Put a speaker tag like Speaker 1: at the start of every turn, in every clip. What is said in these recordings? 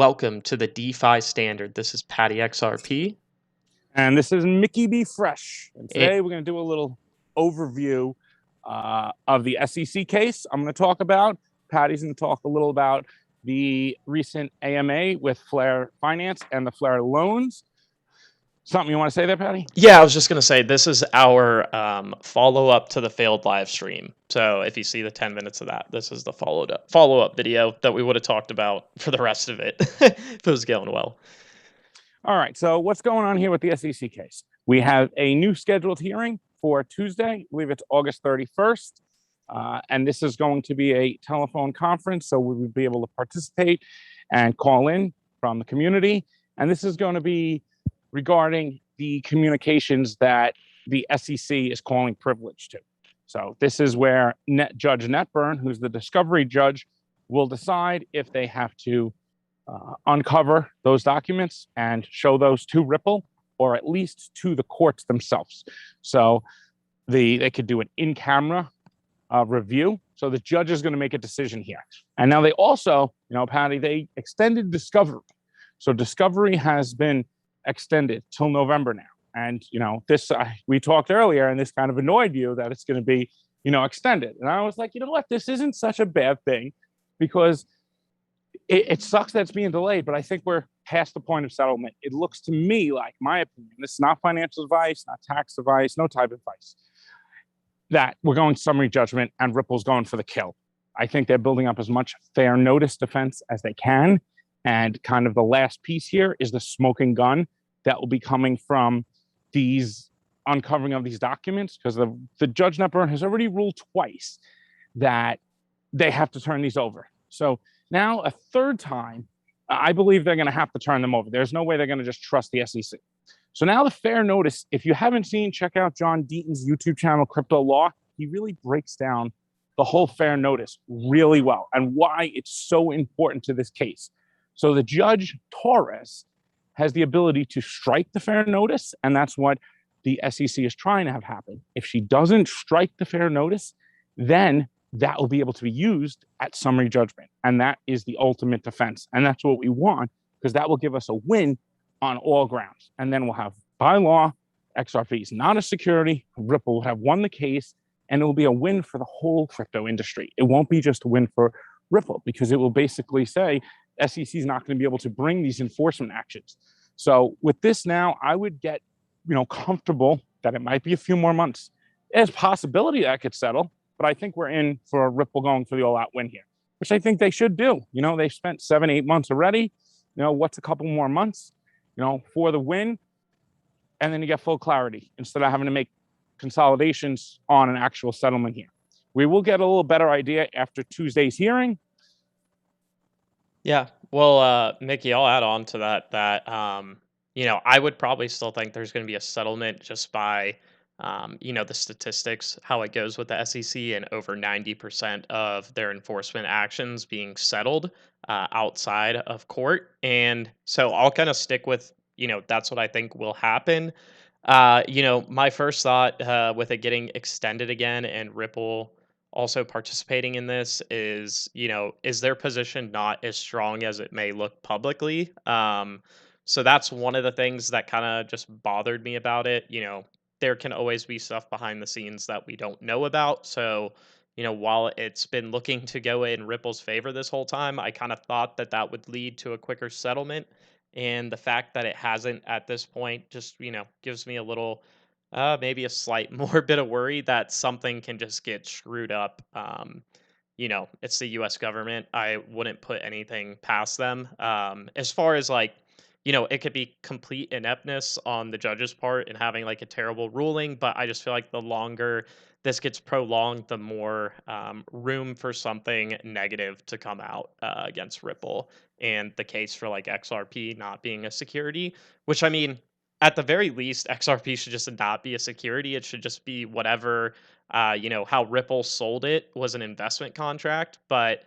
Speaker 1: Welcome to the DeFi Standard. This is Patty XRP.
Speaker 2: And this is Mickey B. Fresh. And
Speaker 1: It-
Speaker 2: today we're going to do a little overview of the SEC case I'm going to talk about. Patty's going to talk a little about the recent AMA with Flare Finance and the FlareLoans. Something you want to say there, Patty?
Speaker 1: Yeah, I was just going to say this is our follow-up to the failed live stream. So if you see the 10 minutes of that, this is the follow-up video that we would have talked about for the rest of it if it was going well.
Speaker 2: All right, so what's going on here with the SEC case? We have a new scheduled hearing for Tuesday. I believe it's August 31st. And this is going to be a telephone conference, so we will be able to participate and call in from the community. And this is going to be regarding the communications that the SEC is calling privilege to. So this is where Judge Netburn, who's the discovery judge, will decide if they have to uncover those documents and show those to Ripple, or at least to the courts themselves. So they could do an in-camera review. So the judge is going to make a decision here. And now they also, Patty, they extended discovery. So discovery has been extended till November now. And, this, we talked earlier, and this kind of annoyed you that it's going to be, extended. And I was like, you know what, this isn't such a bad thing, because it sucks that it's being delayed, but I think we're past the point of settlement. It looks to me like, my opinion, this is not financial advice, not tax advice, no type of advice, that we're going summary judgment and Ripple's going for the kill. I think they're building up as much fair notice defense as they can. And kind of the last piece here is the smoking gun that will be coming from these uncovering of these documents, because the Judge Netburn has already ruled twice that they have to turn these over. So now a third time, I believe they're going to have to turn them over. There's no way they're going to just trust the SEC. So now the fair notice, if you haven't seen, check out John Deaton's YouTube channel, Crypto Law. He really breaks down the whole fair notice really well and why it's so important to this case. So the Judge Torres has the ability to strike the fair notice, and that's what the SEC is trying to have happen. If she doesn't strike the fair notice, then that will be able to be used at summary judgment. And that is the ultimate defense. And that's what we want, because that will give us a win on all grounds. And then we'll have, by law, XRP is not a security. Ripple will have won the case, and it will be a win for the whole crypto industry. It won't be just a win for Ripple, because it will basically say SEC is not going to be able to bring these enforcement actions. So with this now, I would get, comfortable that it might be a few more months. There's a possibility that could settle, but I think we're in for a Ripple going for the all-out win here, which I think they should do. They've spent 7-8 months already. What's a couple more months, for the win? And then you get full clarity instead of having to make consolidations on an actual settlement here. We will get a little better idea after Tuesday's hearing.
Speaker 1: Yeah, well, Mickey, I'll add on to that, I would probably still think there's going to be a settlement just by, the statistics, how it goes with the SEC, and over 90% of their enforcement actions being settled outside of court. And so I'll kind of stick with, that's what I think will happen. My first thought with it getting extended again and Ripple also participating in this is their position not as strong as it may look publicly? So that's one of the things that kind of just bothered me about it. There can always be stuff behind the scenes that we don't know about. So, while it's been looking to go in Ripple's favor this whole time, I kind of thought that would lead to a quicker settlement. And the fact that it hasn't at this point just, gives me a little, maybe a slight more bit of worry that something can just get screwed up. It's the US government. I wouldn't put anything past them. As far as like, it could be complete ineptness on the judge's part and having like a terrible ruling, but I just feel like the longer this gets prolonged, the more room for something negative to come out against Ripple and the case for like XRP not being a security, which I mean, at the very least, XRP should just not be a security. It should just be whatever, how Ripple sold it was an investment contract. But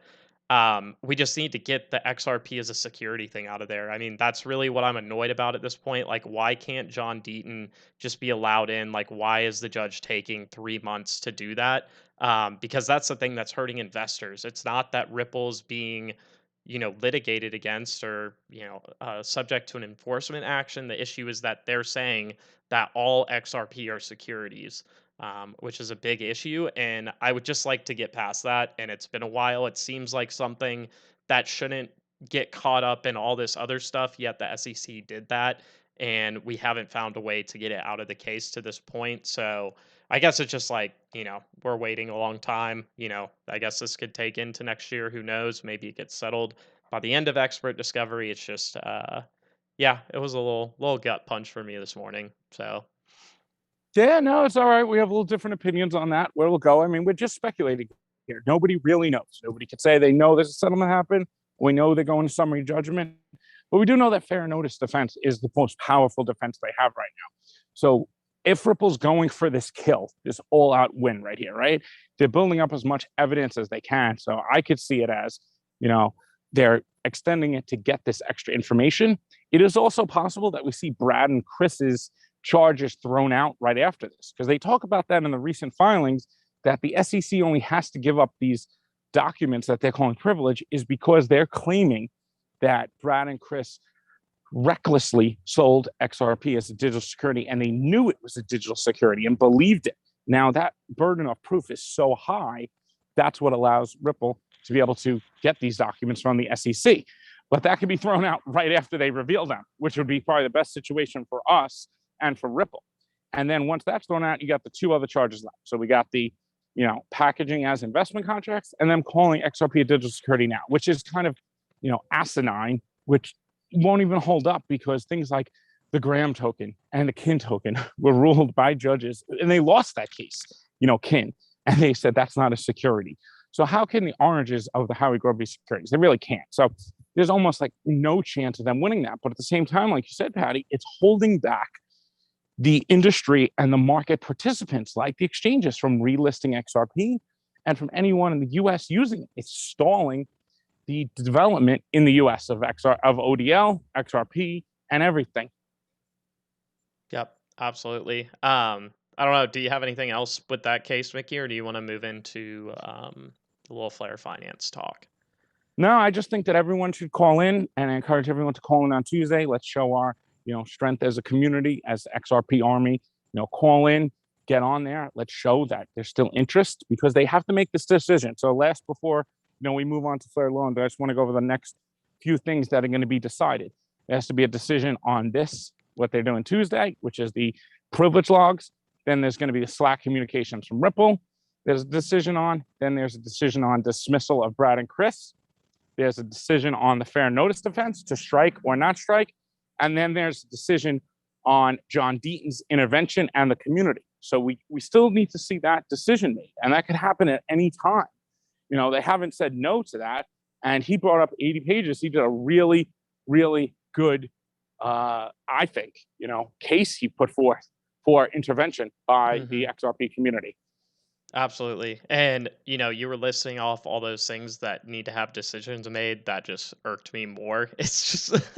Speaker 1: we just need to get the XRP as a security thing out of there. I mean, that's really what I'm annoyed about at this point. Like, why can't John Deaton just be allowed in? Like, why is the judge taking 3 months to do that? Because that's the thing that's hurting investors. It's not that Ripple's being litigated against or subject to an enforcement action. The issue is that they're saying that all XRP are securities, which is a big issue. And I would just like to get past that. And it's been a while. It seems like something that shouldn't get caught up in all this other stuff, yet the SEC did that. And we haven't found a way to get it out of the case to this point. So I guess it's just like, we're waiting a long time. I guess this could take into next year. Who knows? Maybe it gets settled by the end of expert discovery. It's just, yeah, it was a little gut punch for me this morning. So,
Speaker 2: Yeah, no, it's all right. We have a little different opinions on that, where we'll go. I mean, we're just speculating here. Nobody really knows. Nobody can say they know there's a settlement happen. We know they're going to summary judgment, but we do know that fair notice defense is the most powerful defense they have right now. So if Ripple's going for this kill, this all out win right here, right? They're building up as much evidence as they can. So I could see it as, they're extending it to get this extra information. It is also possible that we see Brad and Chris's charges thrown out right after this, because they talk about that in the recent filings, that the SEC only has to give up these documents that they're calling privilege is because they're claiming that Brad and Chris recklessly sold XRP as a digital security, and they knew it was a digital security and believed it. Now that burden of proof is so high, that's what allows Ripple to be able to get these documents from the SEC. But that can be thrown out right after they reveal them, which would be probably the best situation for us and for Ripple. And then once that's thrown out, you got the two other charges left. So we got the, packaging as investment contracts, and then calling XRP a digital security now, which is kind of, asinine, which won't even hold up because things like the Graham token and the Kin token were ruled by judges, and they lost that case, Kin, and they said that's not a security. So how can the oranges of the Howie Grovey securities? They really can't. So there's almost like no chance of them winning that. But at the same time, like you said, Patty, it's holding back the industry and the market participants like the exchanges from relisting XRP and from anyone in the US using it. It's stalling the development in the US of ODL, XRP, and everything.
Speaker 1: yep, absolutely. I don't know. Do you have anything else with that case, Mickey, or do you want to move into a little Flare Finance talk?
Speaker 2: No, I just think that everyone should call in, and I encourage everyone to call in on Tuesday. Let's show our, strength as a community, as XRP Army. Call in, get on there. Let's show that there's still interest, because they have to make this decision. So before we move on to FlareLoans, I just want to go over the next few things that are going to be decided. There has to be a decision on this, what they're doing Tuesday, which is the privilege logs. Then there's going to be the Slack communications from Ripple. There's a decision on. Then there's a decision on dismissal of Brad and Chris. There's a decision on the fair notice defense to strike or not strike. And then there's a decision on John Deaton's intervention and the community. So we still need to see that decision made. And that could happen at any time. They haven't said no to that. And he brought up 80 pages. He did a really, really good, I think, case he put forth for intervention by the XRP community.
Speaker 1: Absolutely. And, you were listing off all those things that need to have decisions made. That just irked me more. It's just,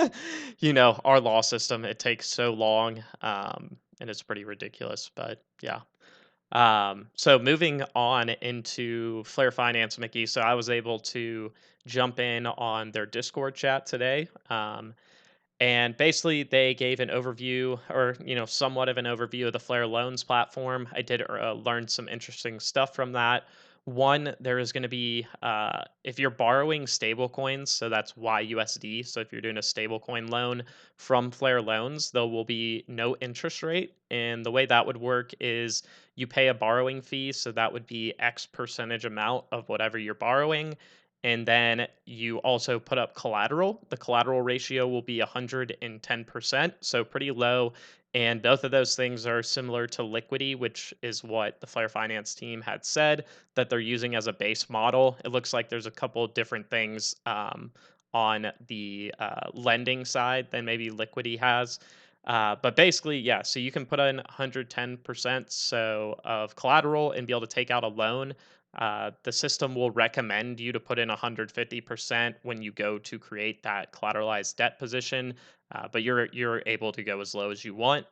Speaker 1: our law system, it takes so long, and it's pretty ridiculous. But yeah. So moving on into Flare Finance, Mickey. So I was able to jump in on their Discord chat today. And basically, they gave an overview, or somewhat of an overview of the FlareLoans platform. I did learn some interesting stuff from that. One, there is going to be, if you're borrowing stable coins, so that's YUSD. So if you're doing a stablecoin loan from FlareLoans, there will be no interest rate. And the way that would work is you pay a borrowing fee. So that would be X percentage amount of whatever you're borrowing, and then you also put up collateral. The collateral ratio will be 110%, so pretty low. And both of those things are similar to Liquidity, which is what the Flare Finance team had said that they're using as a base model. It looks like there's a couple of different things on the lending side than maybe Liquidity has. But basically, yeah, so you can put in 110% so of collateral and be able to take out a loan. The system will recommend you to put in 150% when you go to create that collateralized debt position, but you're able to go as low as you want.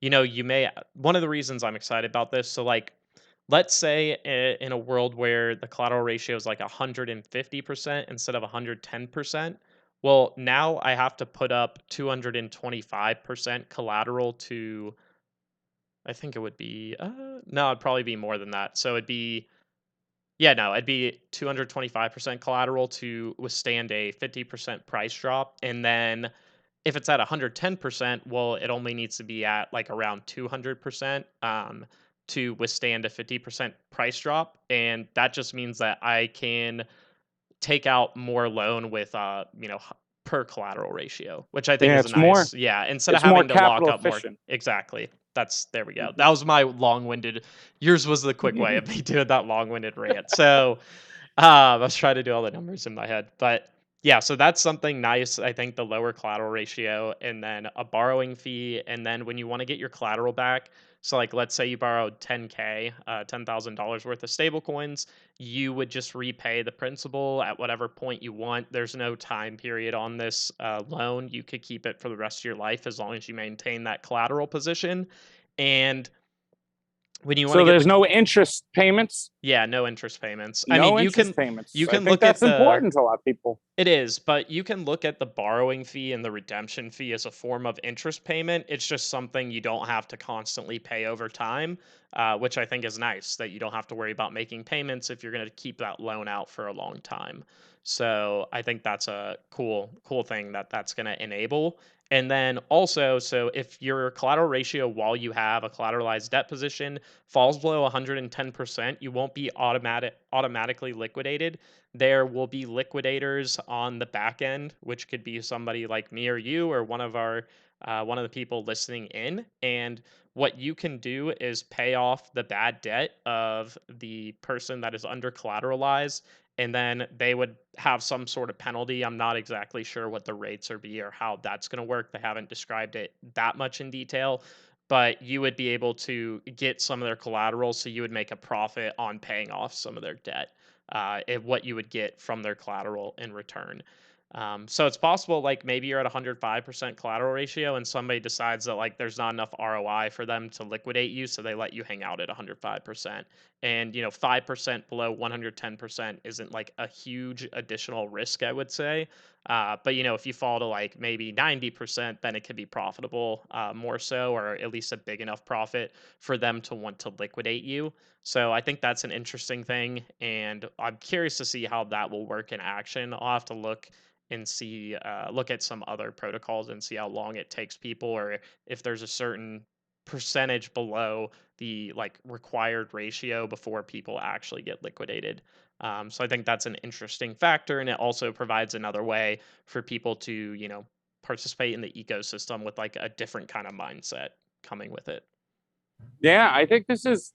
Speaker 1: You may, one of the reasons I'm excited about this. So like let's say in a world where the collateral ratio is like 150% instead of 110%. Well, now I have to put up 225% collateral to, I think it would be, no, it'd probably be more than that. So it'd be, yeah, no, it'd be 225% collateral to withstand a 50% price drop. And then if it's at 110%, well, it only needs to be at like around 200% to withstand a 50% price drop. And that just means that I can take out more loan with per collateral ratio, which I think
Speaker 2: Yeah,
Speaker 1: is a nice, yeah, instead of
Speaker 2: it's more
Speaker 1: having to lock
Speaker 2: capital
Speaker 1: up more.
Speaker 2: efficient.
Speaker 1: Exactly. That's, there we go.
Speaker 2: Mhm.
Speaker 1: That was my long-winded, yours was the quick way of me doing that long-winded rant. So I was trying to do all the numbers in my head, but yeah, so that's something nice. I think the lower collateral ratio, and then a borrowing fee, and then when you want to get your collateral back, so like let's say you borrowed 10K, $10,000 worth of stable coins, you would just repay the principal at whatever point you want. There's no time period on this loan. You could keep it for the rest of your life as long as you maintain that collateral position. And when you want to
Speaker 2: So
Speaker 1: get
Speaker 2: there's
Speaker 1: the,
Speaker 2: no interest payments.
Speaker 1: yeah, no interest payments. I mean,
Speaker 2: No interest payments.
Speaker 1: you
Speaker 2: I
Speaker 1: can
Speaker 2: think
Speaker 1: look at
Speaker 2: that's
Speaker 1: the,
Speaker 2: important to a lot of people.
Speaker 1: it is, but you can look at the borrowing fee and the redemption fee as a form of interest payment. It's just something you don't have to constantly pay over time, which I think is nice that you don't have to worry about making payments if you're going to keep that loan out for a long time. So I think that's a cool thing that that's going to enable. And then also, so if your collateral ratio while you have a collateralized debt position falls below 110%, you won't be automatically liquidated. There will be liquidators on the back end, which could be somebody like me or you or one of the people listening in. And what you can do is pay off the bad debt of the person that is under collateralized, and then they would have some sort of penalty. I'm not exactly sure what the rates are be or how that's going to work. They haven't described it that much in detail, but you would be able to get some of their collateral, so you would make a profit on paying off some of their debt, what you would get from their collateral in return. So it's possible, like maybe you're at 105% collateral ratio, and somebody decides that like there's not enough ROI for them to liquidate you, so they let you hang out at 105%. And 5% below 110% isn't like a huge additional risk, I would say. But if you fall to like maybe 90%, then it could be profitable, more so, or at least a big enough profit for them to want to liquidate you. So I think that's an interesting thing, and I'm curious to see how that will work in action. I'll have to look and see, look at some other protocols and see how long it takes people, or if there's a certain percentage below the like required ratio before people actually get liquidated. So I think that's an interesting factor, and it also provides another way for people to participate in the ecosystem with like a different kind of mindset coming with it.
Speaker 2: Yeah, I think this is,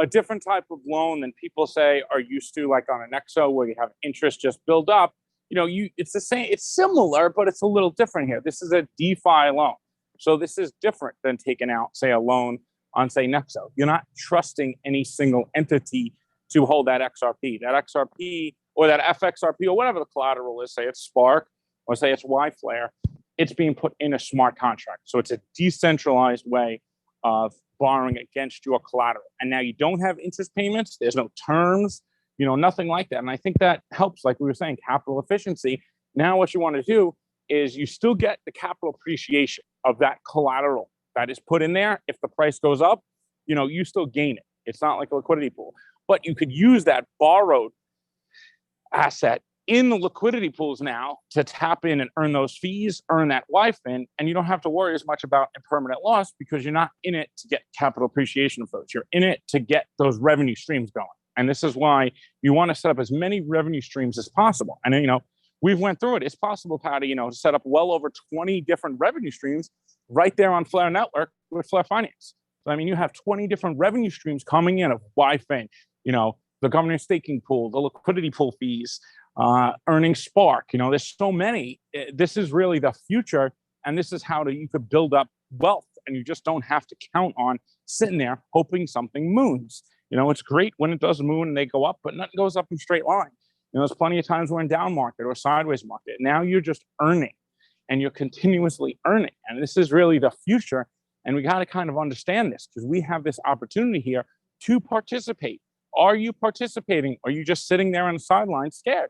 Speaker 2: a different type of loan than people say are used to, like on an EXO where you have interest just build up. It's the same, it's similar, but it's a little different here. This is a DeFi loan. So this is different than taking out, say, a loan on, say, Nexo. You're not trusting any single entity to hold that XRP. That XRP or that FXRP or whatever the collateral is, say it's Spark or say it's YFlare, it's being put in a smart contract. So it's a decentralized way of borrowing against your collateral. And now you don't have interest payments, there's no terms, nothing like that. And I think that helps, like we were saying, capital efficiency. Now, what you want to do is you still get the capital appreciation of that collateral that is put in there. If the price goes up, you still gain it. It's not like a liquidity pool, but you could use that borrowed asset in the liquidity pools now to tap in and earn those fees, earn that YFIN, and you don't have to worry as much about impermanent loss because you're not in it to get capital appreciation of those. You're in it to get those revenue streams going. And this is why you want to set up as many revenue streams as possible. And we've went through it. It's possible, Patty, to set up well over 20 different revenue streams right there on Flare Network with Flare Finance. So, you have 20 different revenue streams coming in of YFIN, the government staking pool, the liquidity pool fees, earning Spark. There's so many. This is really the future, and this is how you could build up wealth, and you just don't have to count on sitting there hoping something moons. It's great when it does moon and they go up, but nothing goes up in straight line. There's plenty of times we're in down market or sideways market. Now you're just earning, and you're continuously earning, and this is really the future. And we got to kind of understand this because we have this opportunity here to participate. Are you participating? Or are you just sitting there on the sideline scared?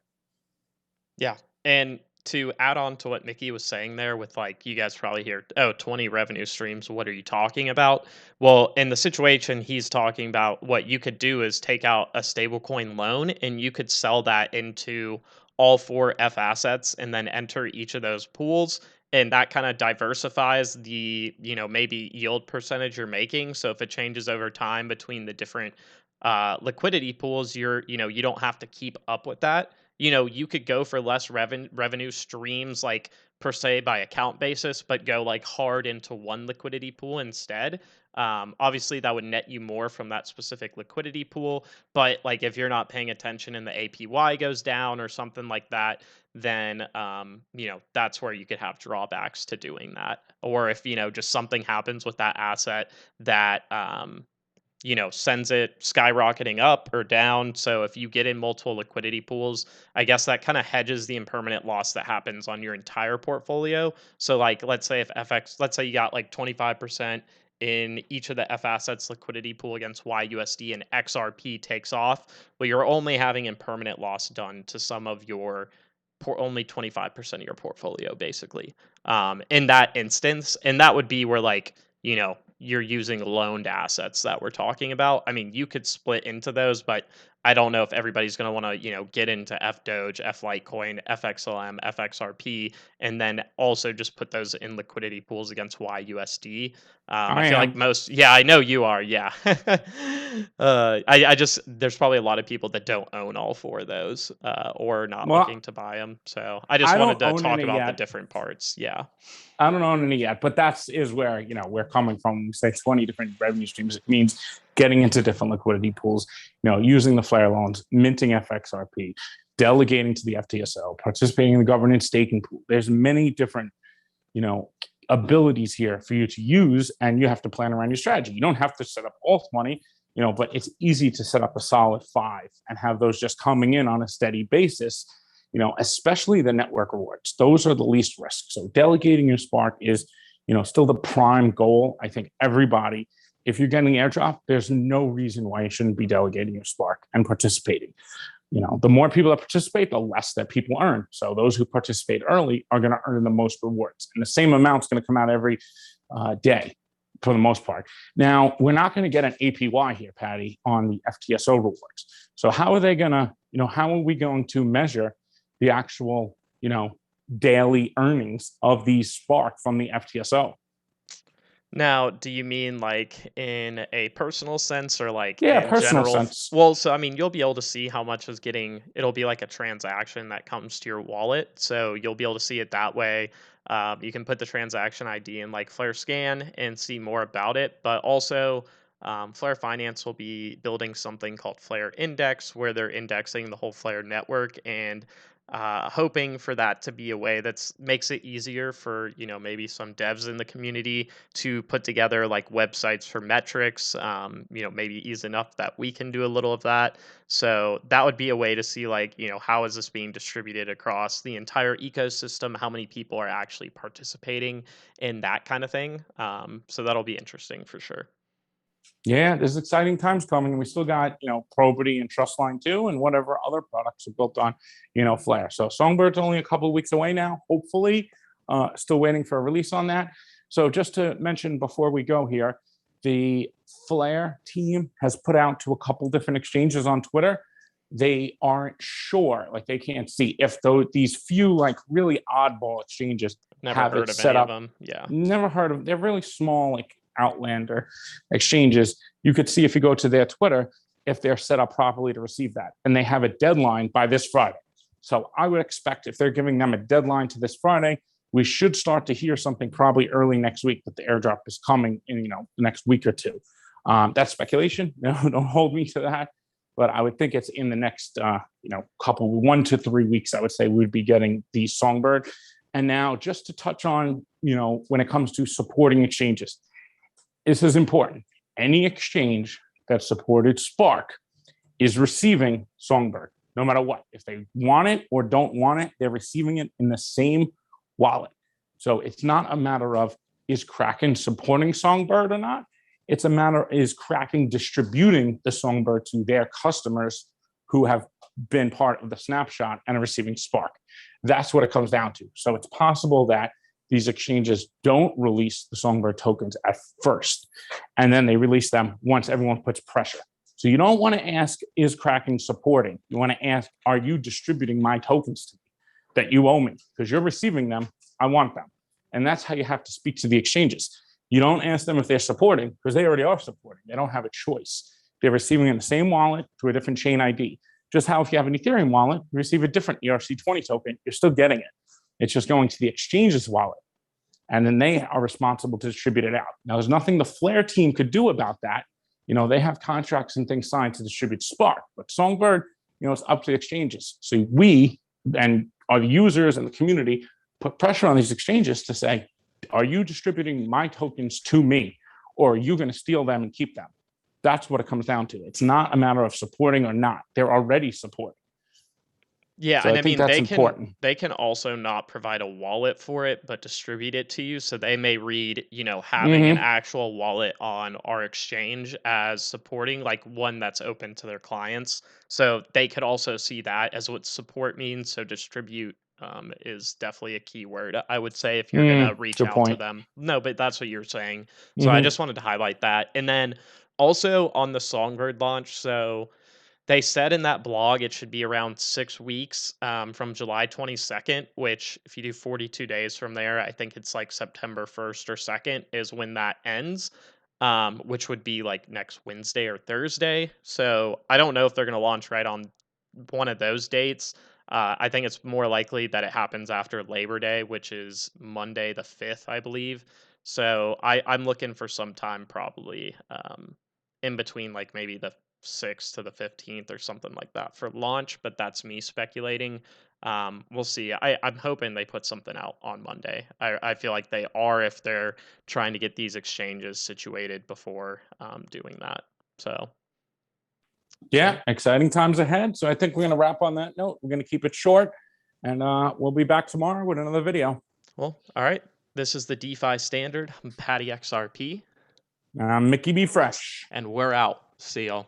Speaker 1: Yeah. And to add on to what Mickey was saying there with like you guys probably hear, oh, 20 revenue streams, what are you talking about? Well, in the situation he's talking about, what you could do is take out a stablecoin loan and you could sell that into all four F assets and then enter each of those pools. And that kind of diversifies the, maybe yield percentage you're making. So if it changes over time between the different liquidity pools, you don't have to keep up with that. You could go for less revenue streams, like per se by account basis, but go like hard into one liquidity pool instead. Obviously, that would net you more from that specific liquidity pool. But like if you're not paying attention and the APY goes down or something like that, then that's where you could have drawbacks to doing that. Or if just something happens with that asset that sends it skyrocketing up or down. So if you get in multiple liquidity pools, I guess that kind of hedges the impermanent loss that happens on your entire portfolio. So like let's say you got like 25% in each of the F assets liquidity pool against YUSD and XRP takes off, but you're only having impermanent loss done to some of your only 25% of your portfolio basically. In that instance, and that would be where like, you're using loaned assets that we're talking about. I mean, you could split into those, but I don't know if everybody's going to want to, get into F Doge, F Litecoin, FXLM, FXRP, and then also just put those in liquidity pools against YUSD. I
Speaker 2: I
Speaker 1: feel like
Speaker 2: am.
Speaker 1: most, yeah, I know you are. Yeah. I just, there's probably a lot of people that don't own all four of those or not
Speaker 2: Well,
Speaker 1: looking to buy them. So I just
Speaker 2: I
Speaker 1: wanted
Speaker 2: don't
Speaker 1: to
Speaker 2: own
Speaker 1: talk
Speaker 2: any
Speaker 1: about the
Speaker 2: yet.
Speaker 1: different parts. Yeah.
Speaker 2: I don't own any yet, but that's is where we're coming from. When we say 20 different revenue streams, it means getting into different liquidity pools, using the FlareLoans, minting FXRP, delegating to the FTSO, participating in the governance staking pool. There's many different, abilities here for you to use, and you have to plan around your strategy. You don't have to set up all 20, but it's easy to set up a solid 5 and have those just coming in on a steady basis, especially the network rewards. Those are the least risk. So delegating your Spark is, still the prime goal. I think everybody, if you're getting airdrop, there's no reason why you shouldn't be delegating your Spark and participating. The more people that participate, the less that people earn. So those who participate early are going to earn the most rewards, and the same amount's going to come out every day for the most part. Now, we're not going to get an APY here, Patty, on the FTSO rewards. So how are they going to, how are we going to measure the actual, daily earnings of these Spark from the FTSO?
Speaker 1: Now, do you mean like in a personal sense or like
Speaker 2: Yeah,
Speaker 1: in
Speaker 2: personal
Speaker 1: general?
Speaker 2: sense.
Speaker 1: Well, so I mean, you'll be able to see how much is getting, it'll be like a transaction that comes to your wallet. So you'll be able to see it that way. You can put the transaction ID in like Flare Scan and see more about it. But also, Flare Finance will be building something called Flare Index, where they're indexing the whole Flare network and hoping for that to be a way that makes it easier for maybe some devs in the community to put together like websites for metrics, maybe ease enough that we can do a little of that. So that would be a way to see like, how is this being distributed across the entire ecosystem? How many people are actually participating in that kind of thing? So that'll be interesting for sure.
Speaker 2: Yeah, there's exciting times coming, and we still got Probity and Trustline too, and whatever other products are built on Flare. So Songbird's only a couple of weeks away now. Hopefully, still waiting for a release on that. So just to mention before we go here, the Flare team has put out to a couple different exchanges on Twitter. They aren't sure, like they can't see if these few like really oddball exchanges
Speaker 1: Never
Speaker 2: have it
Speaker 1: heard of
Speaker 2: set
Speaker 1: any of
Speaker 2: up.
Speaker 1: them. Yeah.
Speaker 2: Never heard of. They're really small, like Outlander exchanges. You could see if you go to their Twitter if they're set up properly to receive that, and they have a deadline by this Friday. So I would expect if they're giving them a deadline to this Friday, we should start to hear something probably early next week that the airdrop is coming in the next week or two. That's speculation. No, don't hold me to that. But I would think it's in the next couple 1 to 3 weeks. I would say we'd be getting the Songbird. And now just to touch on when it comes to supporting exchanges, this is important. Any exchange that supported Spark is receiving Songbird, no matter what. If they want it or don't want it, they're receiving it in the same wallet. So it's not a matter of is Kraken supporting Songbird or not. It's a matter is cracking distributing the Songbird to their customers who have been part of the snapshot and are receiving Spark. That's what it comes down to. So it's possible that these exchanges don't release the Songbird tokens at first, and then they release them once everyone puts pressure. So you don't want to ask, is Kraken supporting? You want to ask, are you distributing my tokens to me that you owe me? Because you're receiving them, I want them. And that's how you have to speak to the exchanges. You don't ask them if they're supporting, because they already are supporting. They don't have a choice. They're receiving in the same wallet through a different chain ID. Just how if you have an Ethereum wallet, you receive a different ERC20 token, you're still getting it. It's just going to the exchange's wallet. And then they are responsible to distribute it out. Now, there's nothing the Flare team could do about that. They have contracts and things signed to distribute Spark, but Songbird, it's up to the exchanges. So we and our users and the community put pressure on these exchanges to say, are you distributing my tokens to me, or are you going to steal them and keep them? That's what it comes down to. It's not a matter of supporting or not. They're already supporting.
Speaker 1: Yeah,
Speaker 2: So
Speaker 1: and
Speaker 2: I
Speaker 1: I
Speaker 2: think
Speaker 1: mean
Speaker 2: that's important.
Speaker 1: they can also not provide a wallet for it, but distribute it to you. So they may read, having an actual wallet on our exchange as supporting like one that's open to their clients. So they could also see that as what support means. So distribute is definitely a key word. I would say if you're gonna reach
Speaker 2: Good
Speaker 1: out to
Speaker 2: point.
Speaker 1: them. No, but that's what you're saying. So I
Speaker 2: Mm-hmm.
Speaker 1: just wanted to highlight that. And then also on the Songbird launch, so they said in that blog it should be around 6 weeks from July 22nd, which, if you do 42 days from there, I think it's like September 1st or 2nd is when that ends, which would be like next Wednesday or Thursday. So I don't know if they're going to launch right on one of those dates. I think it's more likely that it happens after Labor Day, which is Monday the 5th, I believe. So I'm looking for some time probably in between, like maybe the 6th to the 15th or something like that for launch, but that's me speculating. We'll see. I'm hoping they put something out on Monday. I feel like they are if they're trying to get these exchanges situated before doing that. So, yeah.
Speaker 2: Yeah, exciting times ahead. So I think we're going to wrap on that note. We're going to keep it short, and we'll be back tomorrow with another video.
Speaker 1: Well, all right. This is the DeFi Standard. I'm Patty XRP,
Speaker 2: Mickey B. Fresh.
Speaker 1: and we're out. See y'all.